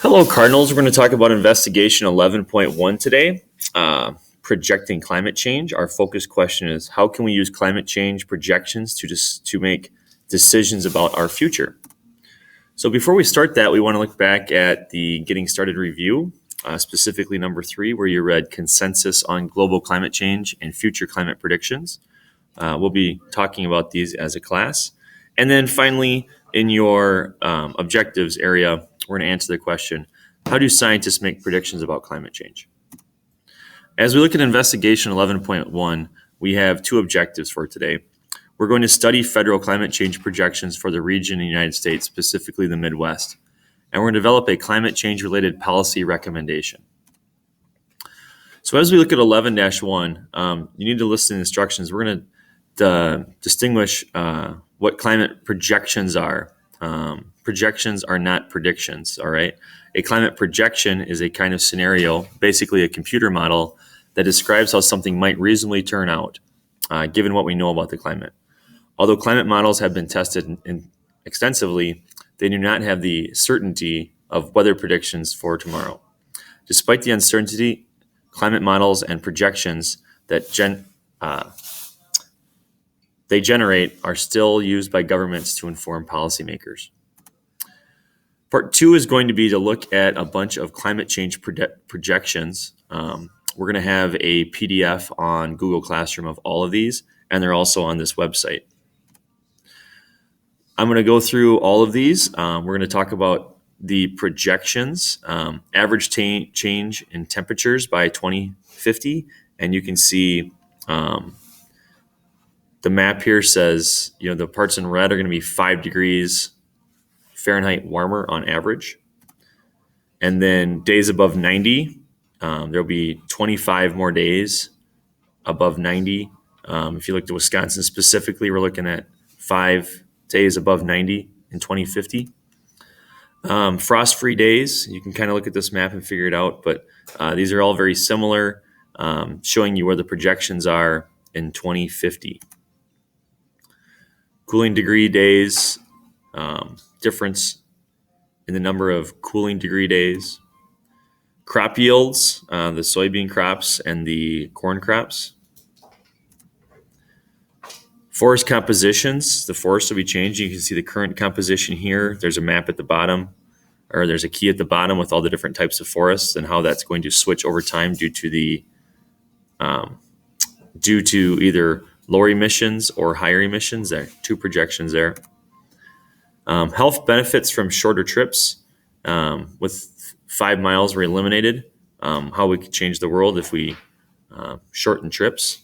Hello, Cardinals. We're going to talk about investigation 11.1 today, projecting climate change. Our focus question is, how can we use climate change projections to make decisions about our future? So before we start that, we want to look back at the Getting Started review, specifically number 3, where you read consensus on global climate change and future climate predictions. We'll be talking about these as a class. And then finally, in your objectives area, we're going to answer the question, how do scientists make predictions about climate change? As we look at investigation 11.1, we have 2 objectives for today. We're going to study federal climate change projections for the region in the United States, specifically the Midwest. And we're going to develop a climate change related policy recommendation. So as we look at 11-1, you need to listen to the instructions. We're going to distinguish what climate projections are. Projections are not predictions, all right? A climate projection is a kind of scenario, basically a computer model that describes how something might reasonably turn out, given what we know about the climate. Although climate models have been tested extensively, they do not have the certainty of weather predictions for tomorrow. Despite the uncertainty, climate models and projections that they generate are still used by governments to inform policymakers. Part 2 is going to be to look at a bunch of climate change projections. We're going to have a PDF on Google Classroom of all of these, and they're also on this website. I'm going to go through all of these. We're going to talk about the projections, average change in temperatures by 2050, and you can see the map here says, the parts in red are going to be 5 degrees Fahrenheit warmer on average. And then days above 90, there'll be 25 more days above 90. If you look at Wisconsin specifically, we're looking at 5 days above 90 in 2050. Frost-free days, you can kind of look at this map and figure it out, but these are all very similar, showing you where the projections are in 2050. Cooling degree days, difference in the number of cooling degree days. Crop yields, the soybean crops and the corn crops. Forest compositions, the forests will be changing. You can see the current composition here. There's a map at the bottom, or there's a key at the bottom with all the different types of forests and how that's going to switch over time due to either lower emissions or higher emissions. There are 2 projections there. Health benefits from shorter trips, with 5 miles were eliminated. How we could change the world if we shorten trips.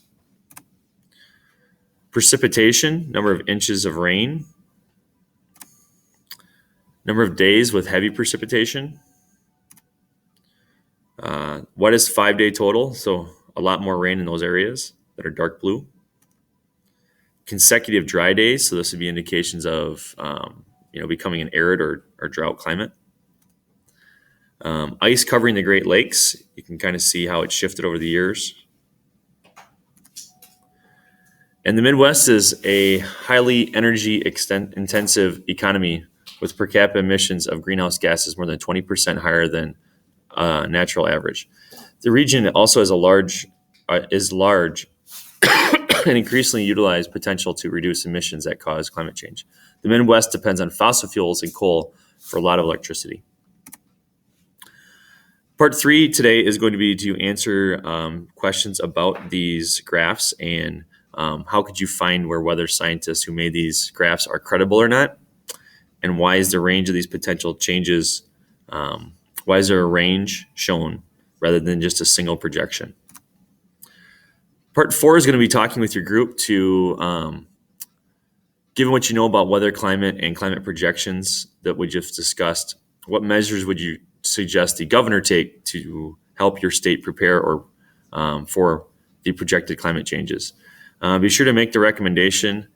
Precipitation, number of inches of rain. Number of days with heavy precipitation. Wettest 5-day total, so a lot more rain in those areas that are dark blue. Consecutive dry days, so this would be indications of becoming an arid or drought climate. Ice covering the Great Lakes, you can kind of see how it shifted over the years. And the Midwest is a highly energy intensive economy with per capita emissions of greenhouse gases more than 20% higher than natural average. The region also has is large and increasingly utilize potential to reduce emissions that cause climate change. The Midwest depends on fossil fuels and coal for a lot of electricity. Part 3 today is going to be to answer questions about these graphs and how could you find where weather scientists who made these graphs are credible or not, and why is the range of these potential changes, why is there a range shown rather than just a single projection. Part 4 is going to be talking with your group to, given what you know about weather, climate, and climate projections that we just discussed, what measures would you suggest the governor take to help your state prepare for the projected climate changes? Be sure to make the recommendation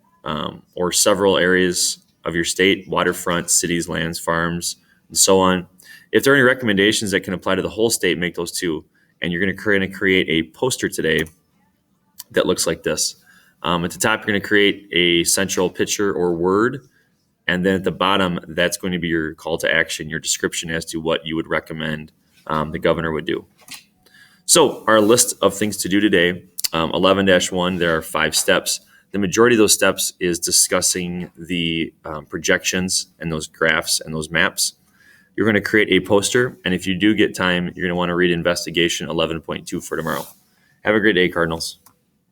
or several areas of your state, waterfront, cities, lands, farms, and so on. If there are any recommendations that can apply to the whole state, make those too. And you're going to create a poster today that looks like this. At the top, you're going to create a central picture or word And then at the bottom, that's going to be your call to action, your description as to what you would recommend the governor would do. So our list of things to do today, 11-1, there are 5 steps. The majority of those steps is discussing the projections and those graphs and those maps. You're going to create a poster, and if you do get time, you're going to want to read Investigation 11.2 for tomorrow. Have a great day, Cardinals.